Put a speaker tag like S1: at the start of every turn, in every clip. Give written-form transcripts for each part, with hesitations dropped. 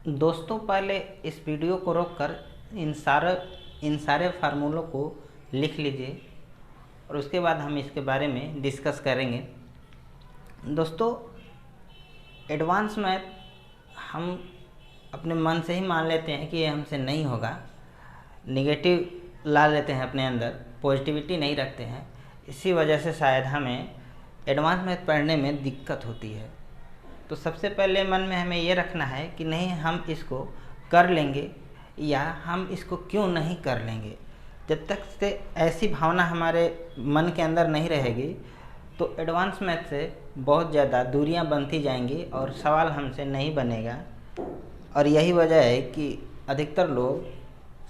S1: दोस्तों, पहले इस वीडियो को रोककर इन सारे फार्मूलों को लिख लीजिए और उसके बाद हम इसके बारे में डिस्कस करेंगे। दोस्तों, एडवांस मैथ हम अपने मन से ही मान लेते हैं कि ये हमसे नहीं होगा, निगेटिव ला लेते हैं अपने अंदर, पॉजिटिविटी नहीं रखते हैं। इसी वजह से शायद हमें एडवांस मैथ पढ़ने में दिक्कत होती है। तो सबसे पहले मन में हमें ये रखना है कि नहीं, हम इसको कर लेंगे या हम इसको क्यों नहीं कर लेंगे। जब तक से ऐसी भावना हमारे मन के अंदर नहीं रहेगी तो एडवांस मैथ से बहुत ज़्यादा दूरियां बनती जाएंगी और सवाल हमसे नहीं बनेगा। और यही वजह है कि अधिकतर लोग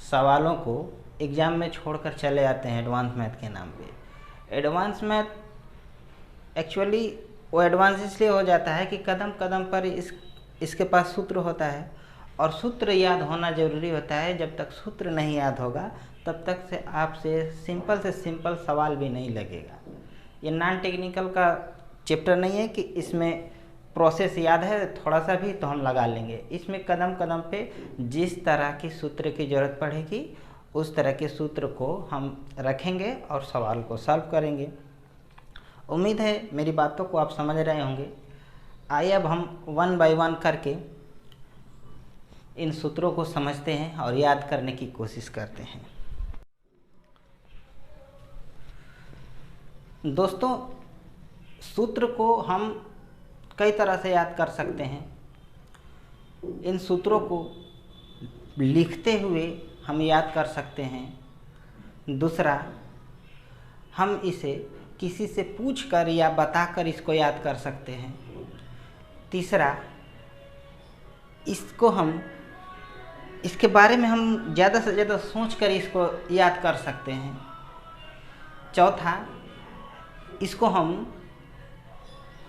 S1: सवालों को एग्ज़ाम में छोड़कर चले जाते हैं एडवांस मैथ के नाम पे। एडवांस मैथ एक्चुअली वो एडवांस इसलिए हो जाता है कि कदम कदम पर इसके पास सूत्र होता है और सूत्र याद होना ज़रूरी होता है। जब तक सूत्र नहीं याद होगा तब तक से आपसे सिंपल सवाल भी नहीं लगेगा। ये नॉन टेक्निकल का चैप्टर नहीं है कि इसमें प्रोसेस याद है थोड़ा सा भी तो हम लगा लेंगे। इसमें कदम कदम पे जिस तरह की सूत्र की ज़रूरत पड़ेगी उस तरह के सूत्र को हम रखेंगे और सवाल को सॉल्व करेंगे। उम्मीद है मेरी बातों को आप समझ रहे होंगे। आइए अब हम वन बाय वन करके इन सूत्रों को समझते हैं और याद करने की कोशिश करते हैं। दोस्तों, सूत्र को हम कई तरह से याद कर सकते हैं। इन सूत्रों को लिखते हुए हम याद कर सकते हैं। दूसरा, हम इसे किसी से पूछकर या बताकर इसको याद कर सकते हैं। तीसरा, इसके बारे में हम ज़्यादा से ज़्यादा सोचकर इसको याद कर सकते हैं। चौथा, इसको हम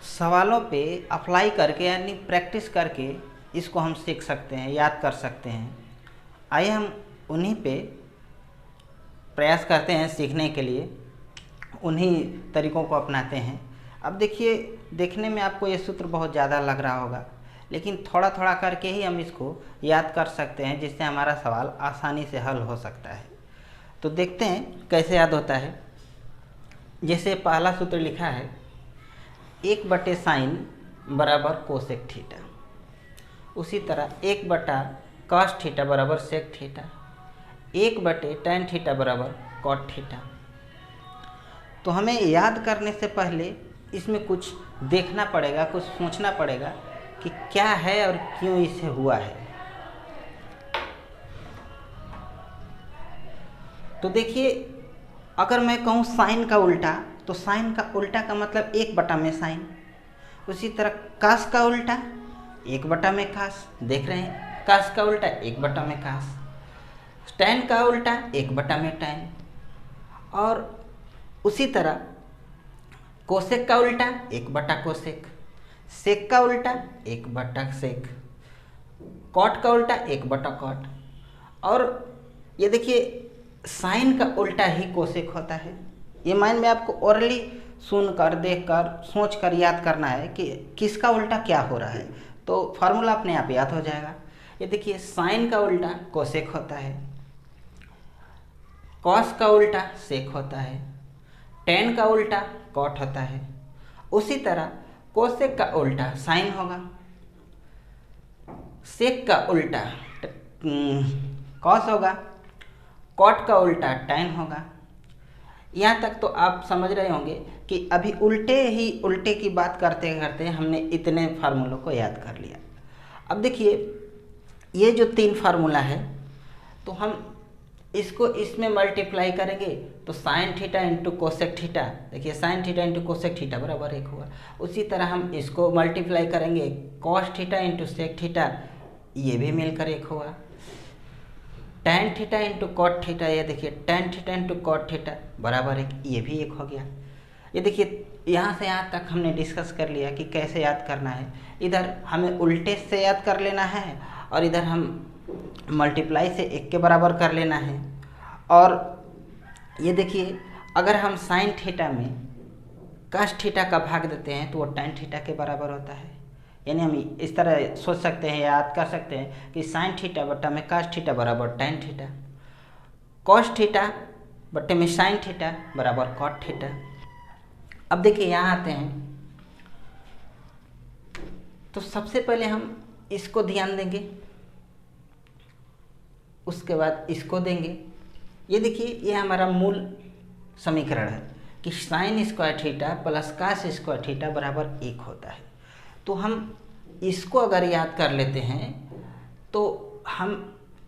S1: सवालों पे अप्लाई करके यानी प्रैक्टिस करके इसको हम सीख सकते हैं, याद कर सकते हैं। आइए हम उन्हीं पे प्रयास करते हैं सीखने के लिए, उन्हीं तरीक़ों को अपनाते हैं। अब देखिए, देखने में आपको ये सूत्र बहुत ज़्यादा लग रहा होगा, लेकिन थोड़ा थोड़ा करके ही हम इसको याद कर सकते हैं, जिससे हमारा सवाल आसानी से हल हो सकता है। तो देखते हैं कैसे याद होता है। जैसे पहला सूत्र लिखा है 1/sin बराबर कोसेक थीटा। उसी तरह 1/cos थीटा बराबर सेक थीटा, 1/tan थीटा बराबर कॉट थीटा। तो हमें याद करने से पहले इसमें कुछ देखना पड़ेगा, कुछ सोचना पड़ेगा कि क्या है और क्यों इसे हुआ है। तो देखिए, अगर मैं कहूँ साइन का उल्टा, तो साइन का उल्टा का मतलब 1 में साइन। उसी तरह कास का उल्टा 1 में कास, देख रहे हैं, कास का उल्टा 1 में कास। टैन का उल्टा 1 में टैन। और उसी तरह कोसेक का उल्टा 1/कोसेक, सेक का उल्टा 1/सेक, कॉट का उल्टा 1/कॉट। और ये देखिए, साइन का उल्टा ही कोसेक होता है। ये माइंड में आपको ओरली सुनकर, देखकर, सोचकर याद करना है कि किसका उल्टा क्या हो रहा है, तो फार्मूला अपने आप याद हो जाएगा। ये देखिए, साइन का उल्टा कोसेक होता है, कॉस का उल्टा सेक होता है, टैन का उल्टा कॉट होता है। उसी तरह कोसेक का उल्टा साइन होगा, सेक का उल्टा कॉस होगा, कॉट का उल्टा टैन होगा। यहाँ तक तो आप समझ रहे होंगे कि अभी उल्टे की बात करते करते हमने इतने फार्मूलों को याद कर लिया। अब देखिए, ये जो 3 फार्मूला है, तो हम इसको इसमें मल्टीप्लाई करेंगे तो sine theta into cosec theta, देखिए sine theta into cosec theta बराबर 1 हुआ। उसी तरह हम इसको मल्टीप्लाई करेंगे cos theta into sec theta, ये भी मिलकर 1 हुआ। Tan theta into cot theta, ये देखिए tan theta into cot theta बराबर 1, ये भी 1 हो गया। ये देखिए, यहाँ से यहाँ तक हमने डिस्कस कर लिया कि कैसे याद करना है। इधर हमें उल्टे से याद कर लेना है और इधर हम मल्टीप्लाई से 1 के बराबर कर लेना है। और ये देखिए, अगर हम साइन थीटा में कास थीटा का भाग देते हैं तो वो टैन थीटा के बराबर होता है। यानी हम इस तरह सोच सकते हैं, याद कर सकते हैं कि साइन थीटा बट्टा में कास थीटा बराबर टैन थीटा, कॉस थीटा बट्टे में साइन थीटा बराबर कॉट थीटा। अब देखिए यहाँ आते हैं, तो सबसे पहले हम इसको ध्यान देंगे, उसके बाद इसको देंगे। ये देखिए ये हमारा मूल समीकरण है कि sine square theta plus cos square theta बराबर 1 होता है। तो हम इसको अगर याद कर लेते हैं तो हम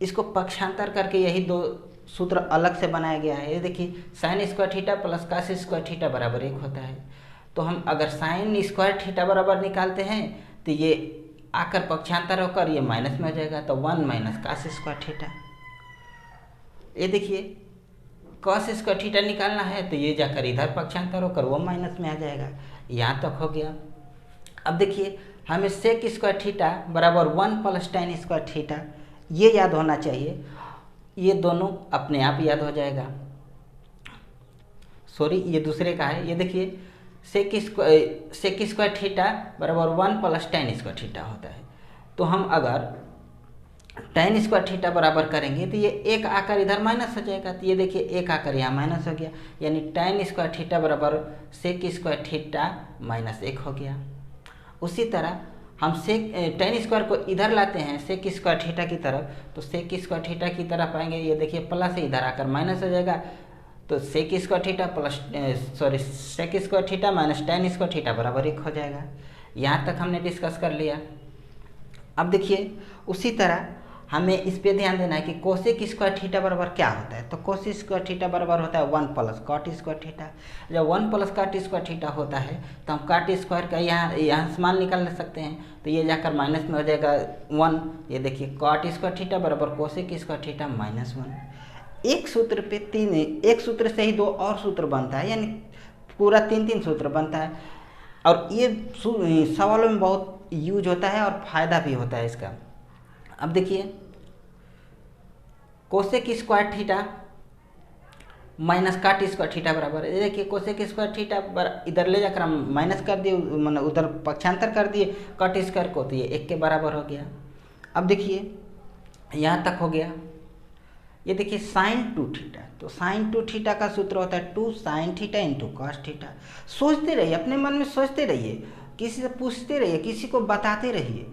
S1: इसको पक्षांतर करके यही दो सूत्र अलग से बनाया गया है। ये देखिए sine square theta plus cos square theta बराबर 1 होता है। तो हम अगर साइन स्क्वायर थीटा बराबर निकालते हैं तो ये आकर पक्षांतर होकर ये माइनस में हो जाएगा, तो 1 माइनस कास स्क्वायर थीटा। ये देखिए कॉस स्क्वायर थीटा निकालना है तो ये जाकर इधर पक्षांतर होकर वो माइनस में आ जाएगा। यहाँ तक हो गया। अब देखिए हमें सेक स्क्वायर थीटा बराबर 1 प्लस टैन स्क्वायर थीटा ये याद होना चाहिए। ये दोनों अपने आप याद हो जाएगा। सॉरी ये दूसरे का है। ये देखिए सेक स्क्वायर थीटा बराबर 1 प्लस टैन स्क्वायर थीटा होता है। तो हम अगर टैन स्क्वायर थीटा बराबर करेंगे तो ये 1 आकर इधर माइनस हो जाएगा। तो ये देखिए 1 आकर यहाँ माइनस हो गया, यानी टैन स्क्वायर थीटा बराबर सेक स्क्वायर थीटा माइनस 1 हो गया। उसी तरह हम सेक टैन स्क्वायर को इधर लाते हैं सेक स्क्वायर थीटा की तरफ, तो सेक स्क्वायर थीटा की तरफ आएंगे। ये देखिए प्लस है, इधर आकर माइनस हो जाएगा। तो sec square theta plus sec square theta minus tan square theta बराबर 1 हो जाएगा। यहाँ तक हमने डिस्कस कर लिया। अब देखिए उसी तरह हमें इस पे ध्यान देना है कि कोसेक स्क्वायर थीटा बराबर क्या होता है। तो कोसेक स्क्वायर थीटा बराबर होता है 1 प्लस कॉट स्क्वायर थीटा। जब 1 प्लस कॉट स्क्वायर थीटा होता है तो हम कॉट स्क्वायर का यहाँ मान निकाल सकते हैं, तो ये जाकर माइनस में हो जाएगा 1। ये देखिए कॉट स्क्वायर थीटा बराबर कोसेक स्क्वायर थीटा माइनस 1। एक सूत्र पे एक सूत्र से ही 2 और सूत्र बनता है, यानी पूरा 3 सूत्र बनता है। और ये सवालों में बहुत यूज होता है और फायदा भी होता है इसका। अब देखिए कोसेक स्क्वायर थीटा माइनस काट स्क्वायर थीटा बराबर है। देखिए कोसेक स्क्वायर थीटा इधर ले जाकर हम माइनस कर दिए, मतलब उधर पक्षांतर कर दिए कट स्क्वायर को, तो ये 1 के बराबर हो गया। अब देखिए यहाँ तक हो गया। ये देखिए साइन 2 थीटा, तो साइन 2 थीटा का सूत्र होता है 2 sign theta into cos theta. सोचते रहिए, अपने मन में सोचते रहिए, किसी से पूछते रहिए, किसी को बताते रहिए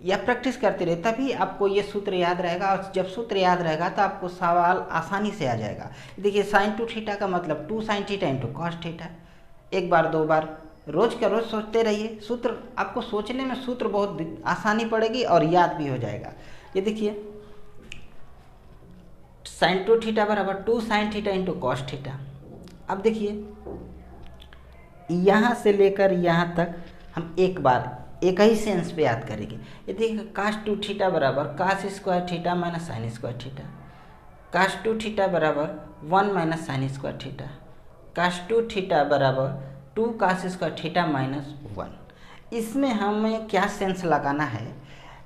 S1: या प्रैक्टिस करते रहिए, तभी आपको ये सूत्र याद रहेगा। और जब सूत्र याद रहेगा तो आपको सवाल आसानी से आ जाएगा। देखिए साइन 2 थीटा का मतलब 2 sign theta into cos theta. 1 बार 2 बार रोज का रोज सोचते रहिए। सूत्र आपको सोचने में सूत्र बहुत आसानी पड़ेगी और याद भी हो जाएगा। ये देखिए साइन 2 थीटा बराबर 2 sign theta into cos theta. अब देखिए यहाँ से लेकर यहाँ तक हम एक बार एक ही सेंस पे याद करेंगे। ये देखिए कास 2 थीटा बराबर cos square theta minus sine square theta. Cos 2 theta बराबर 1 minus sine square theta. Cos 2 theta बराबर 2 कास स्क्वायर थीटा माइनस 1। इसमें हमें क्या सेंस लगाना है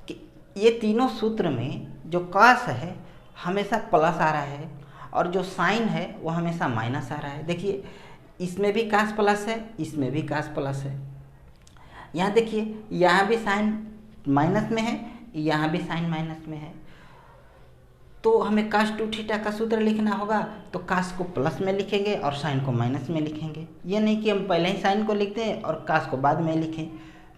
S1: कि ये तीनों सूत्र में जो कास है हमेशा प्लस आ रहा है और जो साइन है वो हमेशा माइनस आ रहा है। देखिए इसमें भी कास प्लस है, इसमें भी कास प्लस है। यहाँ देखिए यहाँ भी साइन माइनस में है, यहाँ भी साइन माइनस में है। तो हमें कास 2 थीटा का सूत्र लिखना होगा तो कास को प्लस में लिखेंगे और साइन को माइनस में लिखेंगे। ये नहीं कि हम पहले ही साइन को लिखते हैं और कास को बाद में लिखें,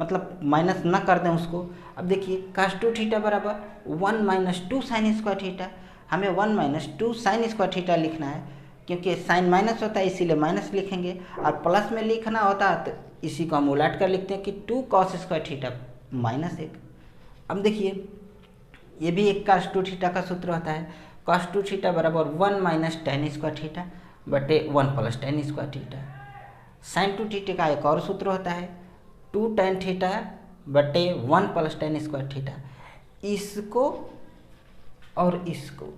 S1: मतलब माइनस ना कर दें उसको। अब देखिए कास 2 थीटा बराबर 1 माइनस 2 साइन स्क्वायर थीटा। हमें 1 माइनस 2 साइन स्क्वायर थीटा लिखना है, क्योंकि साइन माइनस होता है इसीलिए माइनस लिखेंगे, और प्लस में लिखना होता है तो इसी को हम उलट कर लिखते हैं कि 2 कॉस स्क्वायर थीटा माइनस 1। अब देखिए ये भी एक कास 2 थीटा का सूत्र होता है। कास 2 थीटा बराबर 1 माइनस टैन स्क्वायर थीटा बटे 1 plus tan square theta. Sine 2 theta का एक और सूत्र होता है 2 टैन थीटा बटे 1 प्लस टैन स्क्वायर थीटा। इसको और इसको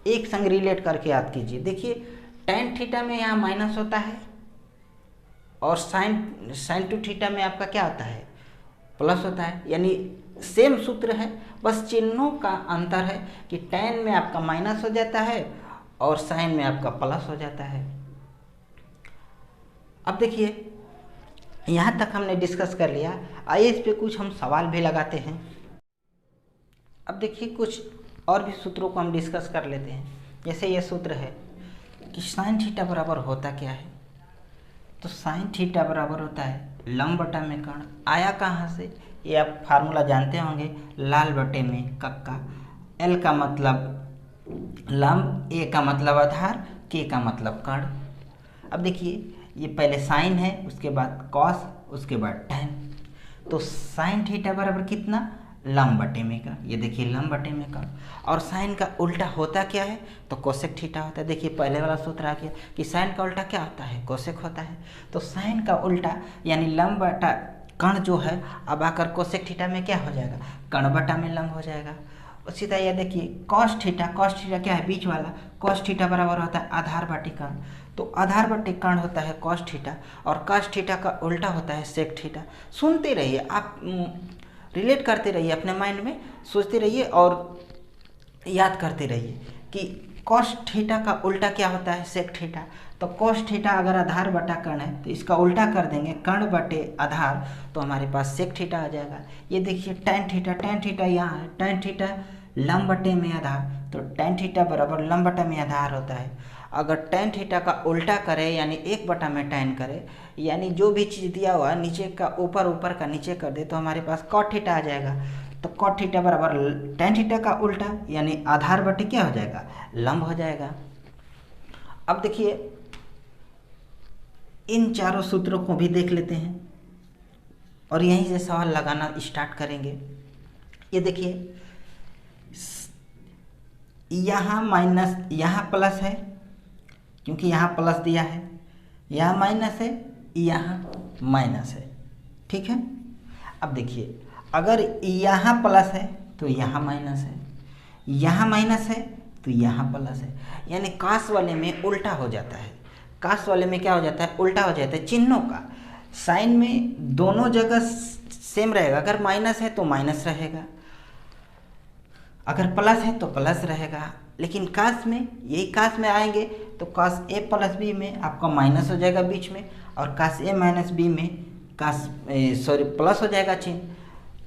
S1: एक संग रिलेट करके याद कीजिए। देखिए टैन थीटा में यहाँ माइनस होता है और साइन 2 थीटा में आपका क्या होता है, प्लस होता है। यानी सेम सूत्र है, बस चिन्हों का अंतर है कि टैन में आपका माइनस हो जाता है और साइन में आपका प्लस हो जाता है। अब देखिए यहाँ तक हमने डिस्कस कर लिया। आइए इस पे कुछ हम सवाल भी लगाते हैं। अब देखिए कुछ और भी सूत्रों को हम डिस्कस कर लेते हैं। जैसे ये सूत्र है कि साइन थीटा बराबर होता क्या है, तो साइन थीटा बराबर होता है लंब बटा में कर्ण। आया कहाँ से, ये आप फार्मूला जानते होंगे, लाल बटे में कक्का। एल का मतलब लंब, ए का मतलब आधार, के का मतलब कर्ण। अब देखिए ये पहले साइन है, उसके बाद कॉस, उसके बाद टैन। तो साइन थीटा बराबर कितना, लंब बटे में का। ये देखिए लंब बटे में का। और साइन का उल्टा होता क्या है, तो कोसेक थीटा होता है। देखिए पहले वाला सूत्र आ गया कि साइन का उल्टा क्या होता है, कोसेक होता है। तो साइन का उल्टा यानी लंब बटा कर्ण जो है, अब आकर कोसेक थीटा में क्या हो जाएगा, कर्ण बटा में लंब हो जाएगा। उसी तरह ये देखिए कॉस थीटा, कॉस थीटा क्या है, बीच वाला। कॉस थीटा बराबर होता है आधार बटे कर्ण। तो आधार बटे कर्ण होता है कॉस थीटा, और कॉस थीटा का उल्टा होता है सेक थीटा। सुनते रहिए आप, रिलेट करते रहिए, अपने माइंड में सोचते रहिए और याद करते रहिए कि कॉस थीटा का उल्टा क्या होता है, सेक थीटा। तो कॉस थीटा अगर आधार बटा कर्ण है तो इसका उल्टा कर देंगे कर्ण बटे आधार, तो हमारे पास सेक थीटा आ जाएगा। ये देखिए टैन थीटा, टैन थीटा यहाँ है, टैन थीटा लंब बटे में आधार, तो टैन थीटा बराबर लंब बटा में आधार होता है। अगर टैन थीटा का उल्टा करे यानी एक बटा में टैन करे, यानी जो भी चीज़ दिया हुआ नीचे का ऊपर, ऊपर का नीचे कर दे, तो हमारे पास कॉट थीटा आ जाएगा। तो कॉट थीटा बराबर टैन थीटा का उल्टा यानी आधार बटे क्या हो जाएगा, लंब हो जाएगा। अब देखिए इन चारों सूत्रों को भी देख लेते हैं और यहीं से सवाल लगाना स्टार्ट करेंगे। ये देखिए यहाँ माइनस, यहाँ प्लस है क्योंकि यहाँ प्लस दिया है, यहाँ माइनस है, यहाँ माइनस है, ठीक है। अब देखिए अगर यहाँ प्लस है तो यहाँ माइनस है, यहाँ माइनस है तो यहाँ प्लस है, यानी कास वाले में उल्टा हो जाता है। कास वाले में क्या हो जाता है, उल्टा हो जाता है चिन्हों का। साइन में दोनों जगह सेम रहेगा, अगर माइनस है तो माइनस रहेगा, अगर प्लस है तो प्लस रहेगा। लेकिन कास में, यही कास में आएंगे तो कास ए प्लस बी में आपका माइनस हो जाएगा बीच में, और कास ए माइनस बी में कास प्लस हो जाएगा चिन्ह।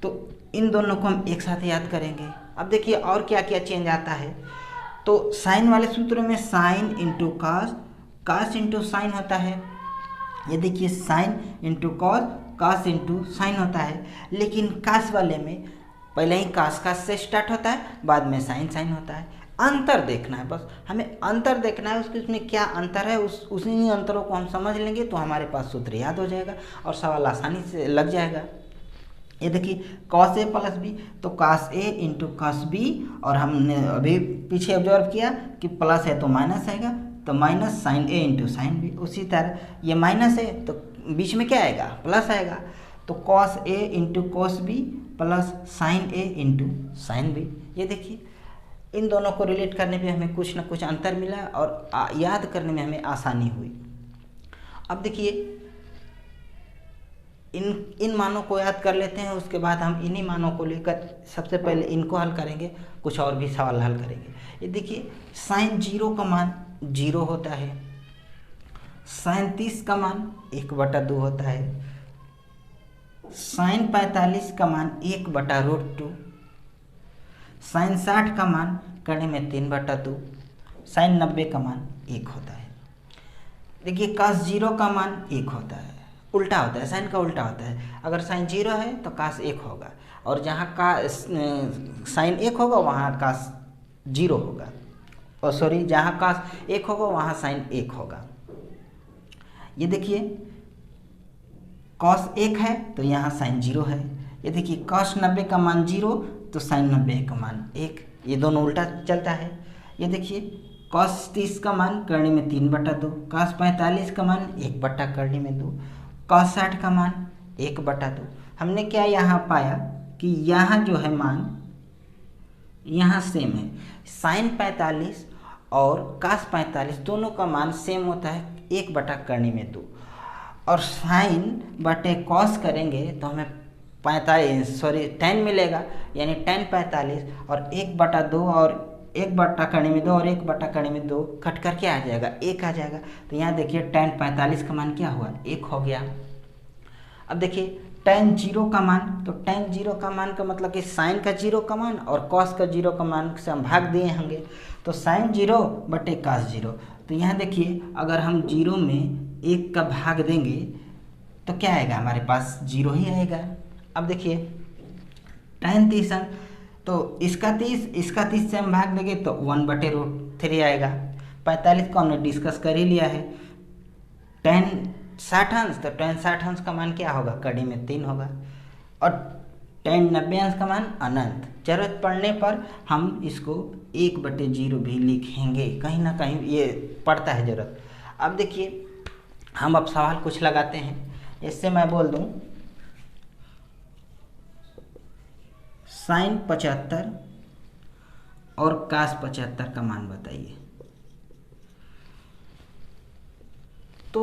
S1: तो इन दोनों को हम एक साथ याद करेंगे। अब देखिए और क्या क्या चेंज आता है। तो साइन वाले सूत्र में साइन इंटू कास, कास इंटू साइन होता है। ये देखिए साइन इंटू कॉस, कास इंटू साइन होता है। लेकिन कास वाले में पहले ही कास से स्टार्ट होता है, बाद में साइन साइन होता है। अंतर देखना है, बस हमें अंतर देखना है, उसमें क्या अंतर है, उसी अंतरों को हम समझ लेंगे तो हमारे पास सूत्र याद हो जाएगा और सवाल आसानी से लग जाएगा। ये देखिए कॉस ए प्लस बी, तो cos A into cos B, और हमने अभी पीछे ऑब्जर्व किया कि प्लस है तो माइनस आएगा, तो minus sign A into sine B. उसी तरह ये माइनस है तो बीच में क्या आएगा, प्लस आएगा, तो cos A into cos B plus sine A into sine B. ये देखिए इन दोनों को रिलेट करने पे हमें कुछ ना कुछ अंतर मिला और याद करने में हमें आसानी हुई। अब देखिए इन मानों को याद कर लेते हैं, उसके बाद हम इन्हीं मानों को लेकर सबसे पहले इनको हल करेंगे, कुछ और भी सवाल हल करेंगे। ये देखिए साइन 0 का मान 0 होता है, साइन 30 का मान 1/2 होता है, साइन 45 का मान 1/√2, साइन 60 का मान करने में 3/2, साइन 90 का मान 1 होता है। देखिए कास 0 का मान 1 होता है, उल्टा होता है, साइन का उल्टा होता है। अगर साइन 0 है तो कास 1 होगा, और जहाँ का साइन 1 होगा वहाँ कास 0 होगा, और सॉरी जहाँ कास 1 होगा वहाँ साइन 1 होगा। ये देखिए कॉस 1 है तो यहाँ साइन 0 है। ये देखिए कॉस 90 का मान 0 तो साइन 90 का मान 1, ये दोनों उल्टा चलता है। ये देखिए कॉस 30 का मान करने में 3/2, कॉस 45 का मान 1 करने में 2, कॉस 60 का मान 1/2। हमने क्या यहाँ पाया कि यहाँ जो है मान यहाँ सेम है, साइन 45 और कॉस 45 दोनों का मान सेम होता है 1 करने में 2, और साइन बटे कॉस करेंगे तो हमें 10 मिलेगा, यानी 10 45 और 1/2 और 1 करने में 2 और 1 करने में 2 कट कर क्या आ जाएगा, 1 आ जाएगा। तो यहाँ देखिए 10 45 का मान क्या हुआ, 1 हो गया। अब देखिए tan 0 का मान, तो tan 0 का मान का मतलब कि साइन का 0 का मान और cos का 0 का मान से हम भाग दिए होंगे, तो sin 0 बटे cos 0। तो यहाँ देखिए अगर हम 0 में 1 का भाग देंगे तो क्या आएगा, हमारे पास 0 ही आएगा। अब देखिए tan 30, तो इसका 30 से हम भाग देंगे तो 1/√3 आएगा। 45 को हमने डिस्कस कर ही लिया है। tan 60 अंश, तो tan 60 अंश का मान क्या होगा, कड़ी में 3 होगा। और tan 90 अंश का मान अनंत। जरूरत पड़ने पर हम इसको 1/0 भी लिखेंगे, कहीं ना कहीं ये पड़ता है जरूरत। अब देखिए हम अब सवाल कुछ लगाते हैं, इससे मैं बोल दूं sin 75 और cos 75 का मान बताइए। तो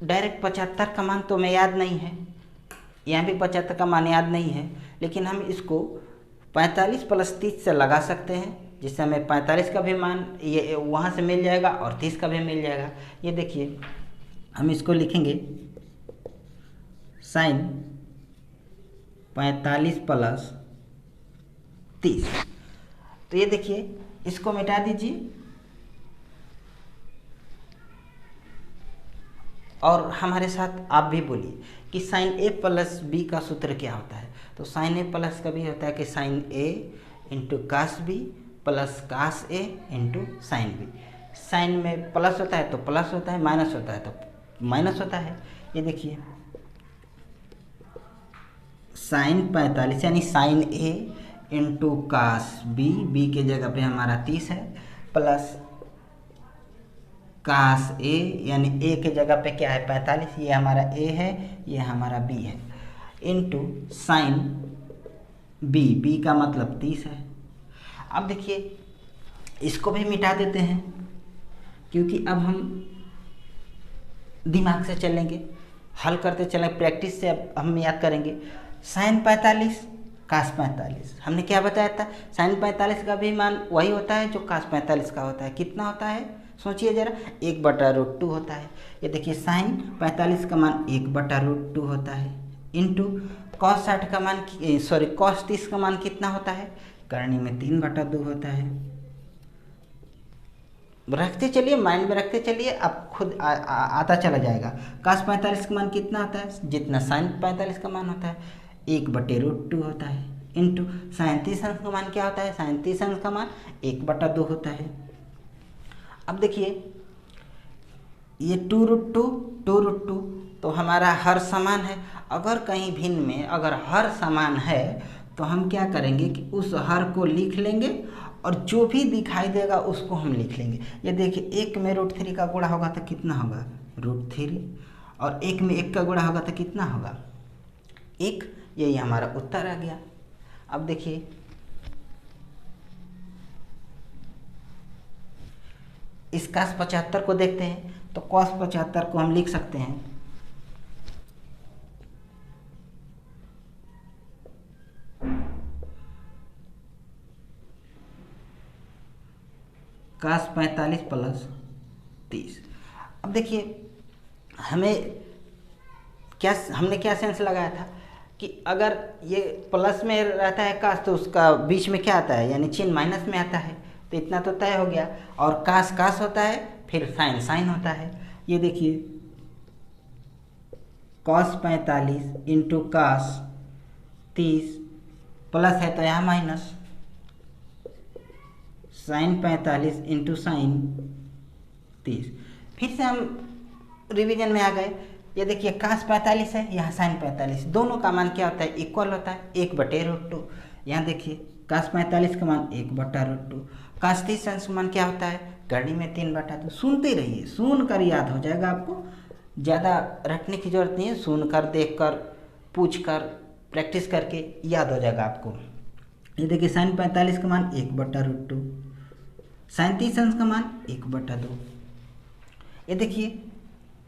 S1: डायरेक्ट 75 का मान तो हमें याद नहीं है, यहाँ भी 75 का मान याद नहीं है, लेकिन हम इसको 45 + 30 से लगा सकते हैं, जिससे हमें 45 का भी मान ये वहाँ से मिल जाएगा और 30 का भी मिल जाएगा। ये देखिए हम इसको लिखेंगे sin 45 + 30। तो ये देखिए इसको मिटा दीजिए और हमारे साथ आप भी बोलिए कि sin a + b का सूत्र क्या होता है। तो sin a प्लस कभी होता है कि sin a × cos b + cos a × sin b। Sign में प्लस होता है तो प्लस होता है, माइनस होता है तो माइनस होता है। ये देखिए sin 45 यानी sin a × cos b, b के जगह पे हमारा 30 है, प्लस cos a यानी a के जगह पे क्या है 45, ये हमारा a है, ये हमारा b है, इंटू sin b, b का मतलब 30 है। अब देखिए इसको भी मिटा देते हैं, क्योंकि अब हम दिमाग से चलेंगे, हल करते चलेंगे, प्रैक्टिस से अब हम याद करेंगे। sin 45 cos 45 हमने क्या बताया था, sin 45 का भी मान वही होता है जो cos 45 का होता है। कितना होता है सोचिए जरा, 1/√2 होता है। ये देखिए sin 45 का मान 1/√2 होता है, इंटू cos 60 का मान cos 30 का मान कितना होता है, करनी में 3/2 होता है। रखते चलिए, माइंड में रखते चलिए, आप खुद आता चला जाएगा। cos 45 का मान कितना होता है, जितना sin 45 का मान होता है 1/√2 होता है, इंटू sin 30 अंश का मान क्या होता है, sin 30 अंश का मान 1/2 होता है। अब देखिए ये 2√2 तो हमारा हर समान है। अगर कहीं भिन्न में अगर हर समान है तो हम क्या करेंगे कि उस हर को लिख लेंगे और जो भी दिखाई देगा उसको हम लिख लेंगे। ये देखिए 1 में √3 का गुणा होगा तो कितना होगा √3, और 1 में 1 का गुणा होगा तो कितना होगा 1। यही हमारा उत्तर आ गया। अब देखिए इस cos 75 को देखते हैं, तो cos 75 को हम लिख सकते हैं cos 45 + 30। अब देखिए हमने क्या सेंस लगाया था कि अगर ये प्लस में रहता है cos तो उसका बीच में क्या आता है, यानी चिन्ह माइनस में आता है, तो इतना तो तय हो गया। और cos होता है, फिर sin होता है। ये देखिए cos 45 × cos 30 प्लस है तो यहाँ माइनस, sin 45 × sin 30। फिर से हम रिवीजन में आ गए। ये देखिए cos 45 है, यहाँ sin 45, दोनों का मान क्या होता है इक्वल होता है 1/√2। यहाँ देखिए cos 45 का मान 1/√2, cos 30 अंश का मान क्या होता है करनी में 3/2। सुनते रहिए, सुन कर याद हो जाएगा आपको, ज़्यादा रटने की जरूरत नहीं है, सुनकर देखकर पूछकर प्रैक्टिस करके याद हो जाएगा आपको। ये देखिए sin 45 का मान 1/√2, sin 30 अंश का मान 1/2। ये देखिए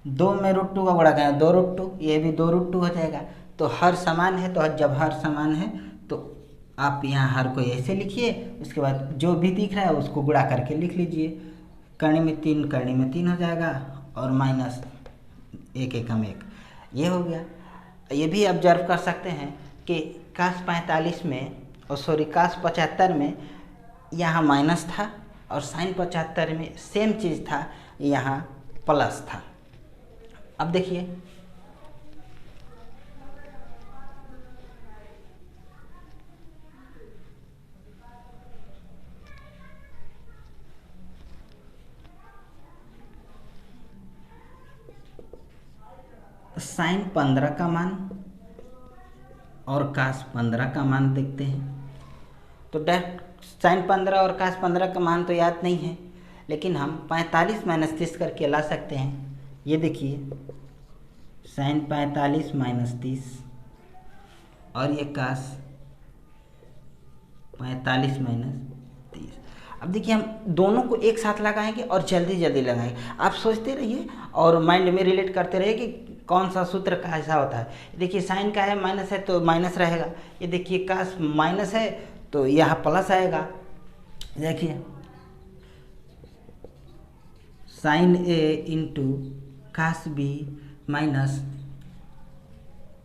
S1: 2 में √2 का गुणा करें 2√2, ये भी 2√2 हो जाएगा। तो हर समान है, तो जब हर समान है तो आप यहाँ हर को ऐसे लिखिए, उसके बाद जो भी दिख रहा है उसको गुणा करके लिख लीजिए। करने में 3 हो जाएगा और माइनस 1 × 1 ये हो गया। ये भी ऑब्जर्व कर सकते हैं कि cos 45 में और cos 75 में यहाँ माइनस था और sin 75 में सेम चीज़ था, यहाँ प्लस था। अब देखिए sin 15 का मान और cos 15 का मान देखते हैं। तो sin 15 और cos 15 का मान तो याद नहीं है, लेकिन हम 45 माइनस 30 करके ला सकते हैं। ये देखिए sin 45 माइनस 30 और ये cos 45 माइनस 30। अब देखिए हम दोनों को एक साथ लगाएंगे और जल्दी जल्दी लगाएंगे। आप सोचते रहिए और माइंड में रिलेट करते रहिए कि कौन सा सूत्र कैसा होता है। देखिए साइन का है, माइनस है तो माइनस रहेगा। ये देखिए cos माइनस है तो यहाँ प्लस आएगा। देखिए sine A into cos B minus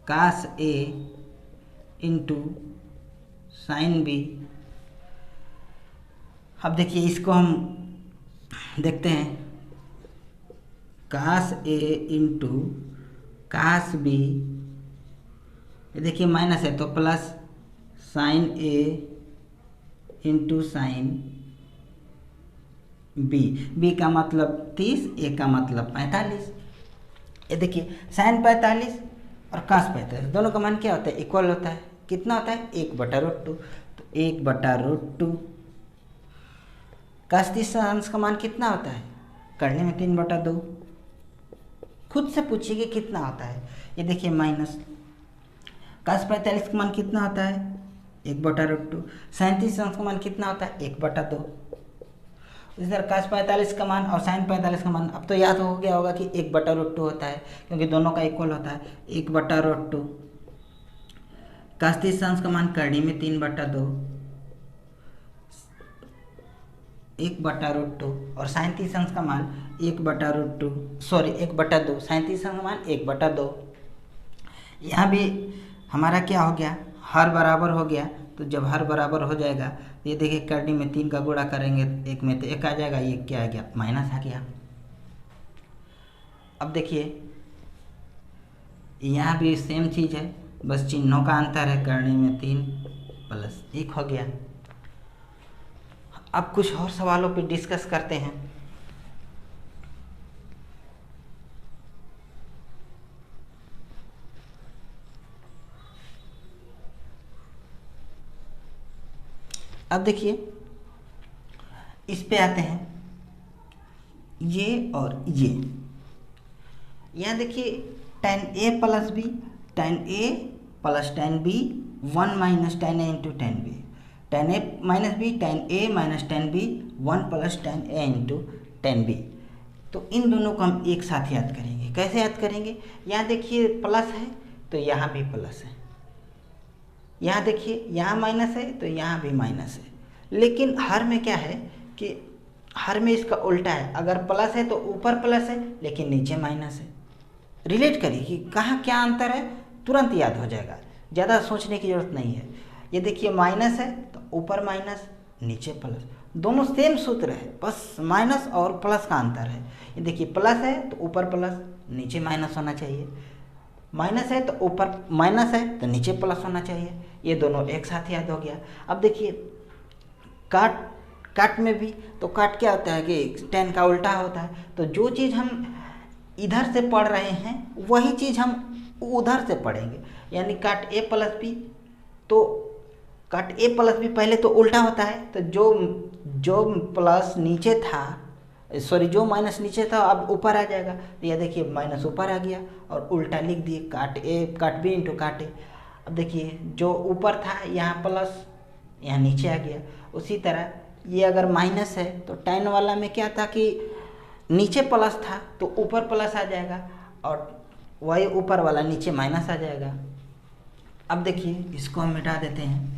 S1: cos A into sine B. अब देखिए इसको हम देखते हैं, cos A into cos B, देखिए माइनस है तो plus sine A into sine B. B का मतलब 30, ए का मतलब 45। ये देखिए साइन 45 और cos 45 दोनों का मान क्या होता है? इक्वल होता है। कितना होता है? 1/√2। तो 1/√2 cos 30 अंश का मान कितना होता है? करने में 3/2। खुद से पूछिए कि कितना होता है। ये देखिए माइनस cos 45 का मान कितना होता है? 1/√2। sin 30 अंश का मान कितना होता है? 1/2। इस तरह cos 45 का मान और sin 45 का मान अब तो याद हो गया होगा कि 1/√2 होता है, क्योंकि दोनों का इक्वल होता है। 1/√2 cos 30 अंश का मान करने में 3/2 1/√2 और sin 30 अंश का मान 1/2 sin 30 अंश का मान 1/2। यहाँ भी हमारा क्या हो गया? हर बराबर हो गया। तो जब हर बराबर हो जाएगा तो ये देखिए करनी में 3 का गुणा करेंगे, एक में तो 1 आ जाएगा, ये क्या आ गया? माइनस आ गया। अब देखिए यहाँ भी सेम चीज़ है, बस चिन्हों का अंतर है। करने में 3 प्लस 1 हो गया। अब कुछ और सवालों पे डिस्कस करते हैं। अब देखिए इस पे आते हैं, ये और ये। यहाँ देखिए tan a plus B, tan a plus tan b, 1 minus tan a into tan b, tan a minus b, tan a minus tan b, 1 plus tan a into tan b। तो इन दोनों को हम एक साथ याद करेंगे। कैसे याद करेंगे? यहाँ देखिए प्लस है तो यहाँ भी प्लस है, यहाँ देखिए यहाँ माइनस है तो यहाँ भी माइनस है। लेकिन हर में क्या है कि हर में इसका उल्टा है। अगर प्लस है तो ऊपर प्लस है लेकिन नीचे माइनस है। रिलेट करिए कि कहाँ क्या अंतर है, तुरंत याद हो जाएगा, ज़्यादा सोचने की ज़रूरत नहीं है। ये देखिए माइनस है तो ऊपर माइनस नीचे प्लस, दोनों सेम सूत्र है, बस माइनस और प्लस का अंतर है। ये देखिए प्लस है तो ऊपर प्लस नीचे माइनस होना चाहिए, माइनस है तो ऊपर माइनस है तो नीचे प्लस होना चाहिए। ये दोनों एक साथ याद हो गया। अब देखिए काट में भी तो काट क्या होता है कि tan का उल्टा होता है। तो जो चीज़ हम इधर से पढ़ रहे हैं वही चीज़ हम उधर से पढ़ेंगे। यानी काट a प्लस बी, तो काट a प्लस बी पहले तो उल्टा होता है। तो जो प्लस नीचे था, जो माइनस नीचे था अब ऊपर आ जाएगा। तो यह देखिए माइनस ऊपर आ गया और उल्टा लिख दिए, काट बी इंटू काट ए। अब देखिए जो ऊपर था यहाँ प्लस, यहाँ नीचे आ गया। उसी तरह ये अगर माइनस है तो tan वाला में क्या था कि नीचे प्लस था तो ऊपर प्लस आ जाएगा, और वही ऊपर वाला नीचे माइनस आ जाएगा। अब देखिए इसको हम मिटा देते हैं।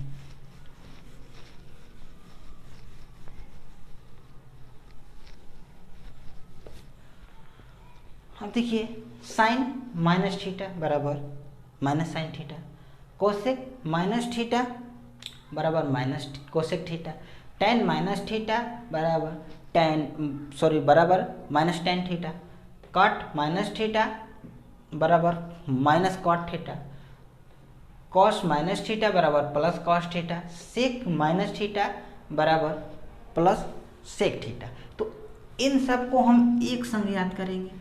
S1: अब देखिए साइन माइनस थीटा बराबर minus sine theta, cosec minus theta बराबर minus cosec theta, tan minus theta बराबर minus tan theta, cot minus theta बराबर minus cot theta, cos minus theta बराबर plus cos theta, sec minus theta बराबर plus sec theta. तो इन सबको हम एक संग याद करेंगे,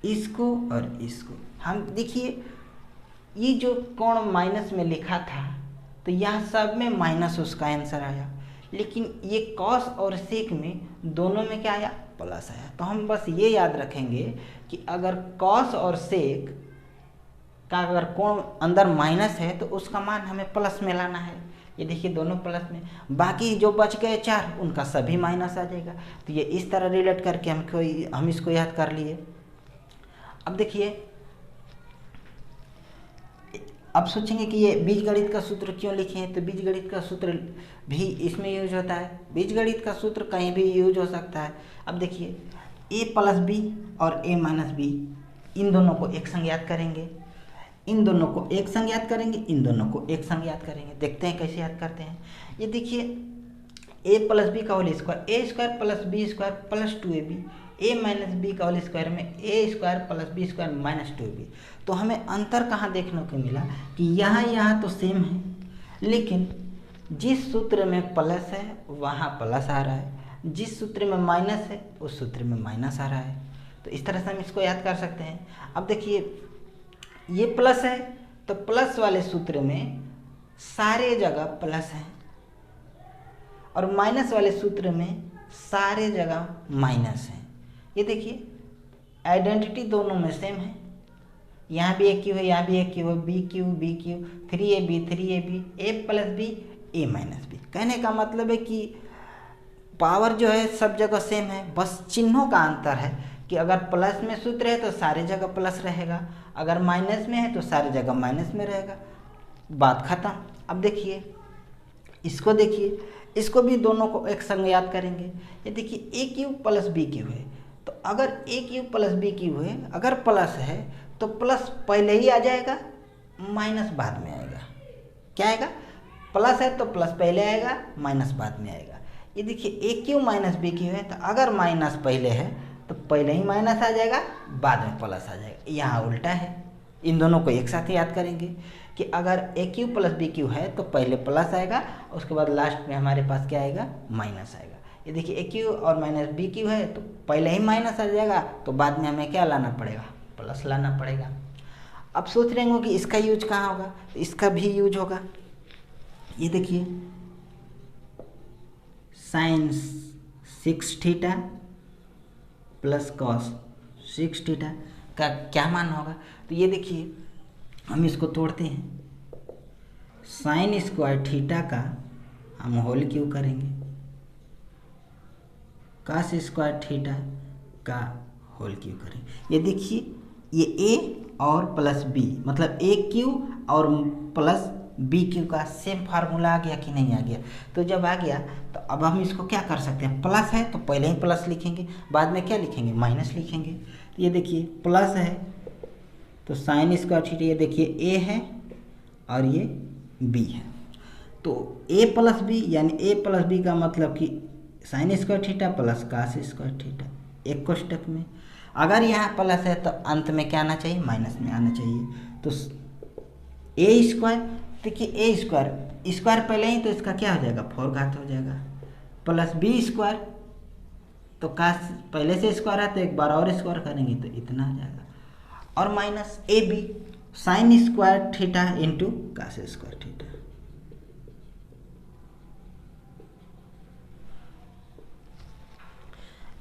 S1: इसको और इसको। हम देखिए ये जो कोण माइनस में लिखा था तो यह सब में माइनस उसका आंसर आया, लेकिन ये कॉस और सेक में दोनों में क्या आया, प्लस आया। तो हम बस ये याद रखेंगे कि अगर कॉस और सेक का अगर कोण अंदर माइनस है तो उसका मान हमें प्लस में लाना है। ये देखिए दोनों प्लस में, बाकी जो बच गए चार उनका सभी माइनस आ जाएगा। तो ये इस तरह रिलेट करके हम इसको याद कर लिए। अब देखिए, अब सोचेंगे कि ये बीजगणित का सूत्र क्यों लिखे हैं, तो बीजगणित का सूत्र भी इसमें यूज होता है। बीजगणित का सूत्र कहीं भी यूज हो सकता है। अब देखिए a प्लस बी और a माइनस बी, इन दोनों को एक संग याद करेंगे, इन दोनों को एक संग याद करेंगे, इन दोनों को एक संग याद करेंगे। देखते हैं कैसे याद करते हैं। ये देखिए a प्लस बी का whole square, A square plus B square plus 2ab, a minus B का होल स्क्वायर में a square plus B square minus 2ab। तो हमें अंतर कहाँ देखने को मिला कि यहाँ तो सेम है, लेकिन जिस सूत्र में प्लस है वहाँ प्लस आ रहा है, जिस सूत्र में माइनस है उस सूत्र में माइनस आ रहा है। तो इस तरह से हम इसको याद कर सकते हैं। अब देखिए ये प्लस है तो प्लस वाले सूत्र में सारे जगह प्लस है, और माइनस वाले सूत्र में सारे जगह माइनस है। ये देखिए आइडेंटिटी दोनों में सेम है, यहाँ भी एक क्यू है, यहाँ भी एक क्यू है, B Q 3ab a plus B a minus B. कहने का मतलब है कि पावर जो है सब जगह सेम है, बस चिन्हों का अंतर है कि अगर प्लस में सूत्र है तो सारे जगह प्लस रहेगा, अगर माइनस में है तो सारी जगह माइनस में रहेगा, बात खत्म। अब देखिए इसको, देखिए इसको भी दोनों को एक संग याद करेंगे। ये देखिए ए क्यू प्लस बी क्यू है, तो अगर ए क्यू प्लस बी क्यू है, अगर प्लस है तो प्लस पहले ही आ जाएगा, माइनस बाद में आएगा। क्या आएगा, प्लस है तो प्लस पहले आएगा, माइनस बाद में आएगा। ये देखिए ए क्यू माइनस बी क्यू है, तो अगर माइनस पहले है तो पहले ही माइनस आ जाएगा, बाद में प्लस आ जाएगा। यहाँ उल्टा है। इन दोनों को एक साथ याद करेंगे कि अगर ए क्यू प्लस बी क्यू है तो पहले प्लस आएगा, उसके बाद लास्ट में हमारे पास क्या आएगा, माइनस आएगा। ये देखिए ए क्यू और माइनस बी क्यू है तो पहले ही माइनस आ जाएगा, तो बाद में हमें क्या लाना पड़ेगा, प्लस लाना पड़ेगा। अब सोच रहे होंगे कि इसका यूज कहाँ होगा, तो इसका भी यूज होगा। ये देखिए sine 6 theta plus cos 6 theta का क्या मान होगा, तो ये देखिए हम इसको तोड़ते हैं। साइन स्क्वायर थीटा का हम होल क्यों करेंगे, कॉस स्क्वायर थीटा का होल क्यों करेंगे। ये देखिए ये ए और प्लस बी, मतलब ए क्यू और प्लस बी क्यू का सेम फार्मूला आ गया कि नहीं आ गया। तो जब आ गया तो अब हम इसको क्या कर सकते हैं, प्लस है तो पहले ही प्लस लिखेंगे, बाद में क्या लिखेंगे, माइनस लिखेंगे। तो ये देखिए प्लस है तो साइन स्क्वायर थीटा, ये देखिए ए है और ये बी है, तो ए प्लस बी यानी ए प्लस बी का मतलब कि sine square theta plus cos square theta एक कोष्टक में। अगर यहाँ प्लस है तो अंत में क्या आना चाहिए, माइनस में आना चाहिए। तो ए स्क्वायर, देखिए ए स्क्वायर स्क्वायर पहले ही तो इसका क्या हो जाएगा, 4 घात हो जाएगा, प्लस बी स्क्वायर तो कॉस पहले से स्क्वायर है तो एक बार और स्क्वायर करेंगे तो इतना आ जाएगा, और minus A B sine square theta into cos square theta.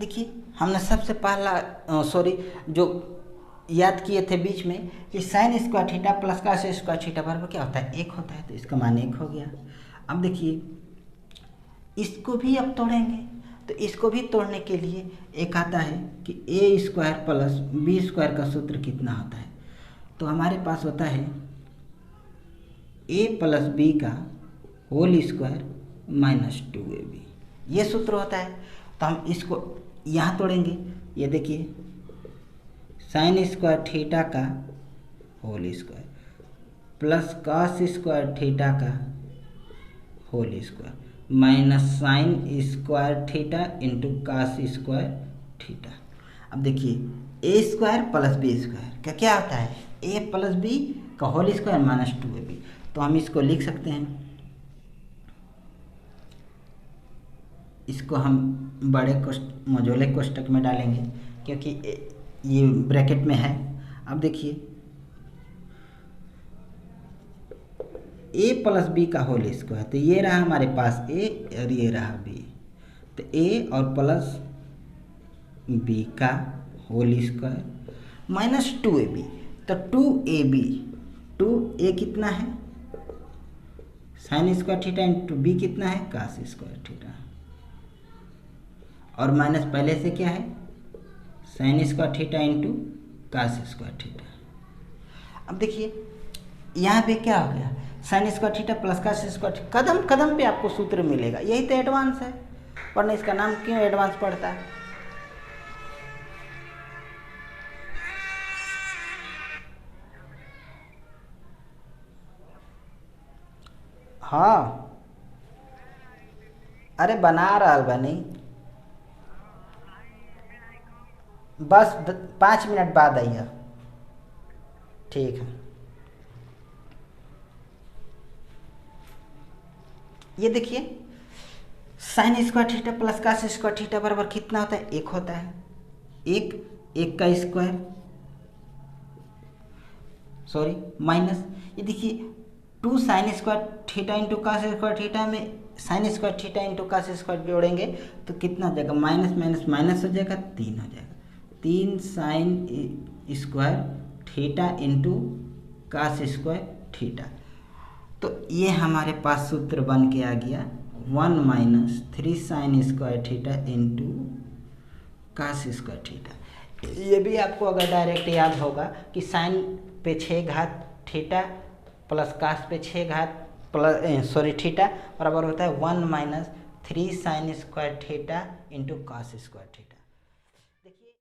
S1: देखिए हमने सबसे पहला जो याद किए थे बीच में कि sine square theta plus cos square theta बराबर क्या होता है, 1 होता है, तो इसका मान 1 हो गया। अब देखिए इसको भी अब तोड़ेंगे, तो इसको भी तोड़ने के लिए एक आता है कि ए स्क्वायर प्लस बी स्क्वायर का सूत्र कितना होता है, तो हमारे पास होता है ए प्लस बी का होल स्क्वायर माइनस 2ab, ये सूत्र होता है। तो हम इसको यहाँ तोड़ेंगे। ये देखिए साइन स्क्वायर थीटा का whole square, plus cos square theta का whole square minus sine square theta into cos square theta. अब देखिए A square plus B square का क्या होता है, ए प्लस बी का होल स्क्वायर माइनस 2ab। तो हम इसको लिख सकते हैं, इसको हम बड़े मझोले कोष्टक में डालेंगे क्योंकि ये ब्रैकेट में है। अब देखिए a प्लस बी का होल स्क्वायर, तो ये रहा हमारे पास a और ये रहा b, तो a और प्लस b का होल स्क्वायर माइनस 2ab, तो 2ab, 2a कितना है sine square theta into b कितना है कास स्क्वायर थीटा, और माइनस पहले से क्या है sine square theta into cos square theta. अब देखिए यहाँ पे क्या हो गया, sine square theta plus cos square, कदम कदम पे आपको सूत्र मिलेगा, यही तो एडवांस है, वरना इसका नाम क्यों एडवांस पड़ता है। हाँ अरे बना रहा बनी, बस 5 मिनट बाद आइए, ठीक है। ये देखिए sine square theta plus cos square theta बराबर कितना होता है, 1 होता है, एक का स्क्वायर, सॉरी माइनस, ये देखिए 2 sine square theta into cos square theta में sine square theta into cos square जोड़ेंगे तो कितना हो जाएगा, माइनस माइनस माइनस हो जाएगा, 3 हो जाएगा, 3 sine square theta into cos square theta. तो ये हमारे पास सूत्र बन के आ गया 1 minus 3 sine square theta into cos square theta. ये भी आपको अगर डायरेक्ट याद होगा कि साइन पे 6 घात थीटा प्लस कास पे 6 घात प्लस थीटा बराबर होता है 1 minus 3 sine square theta into cos square theta.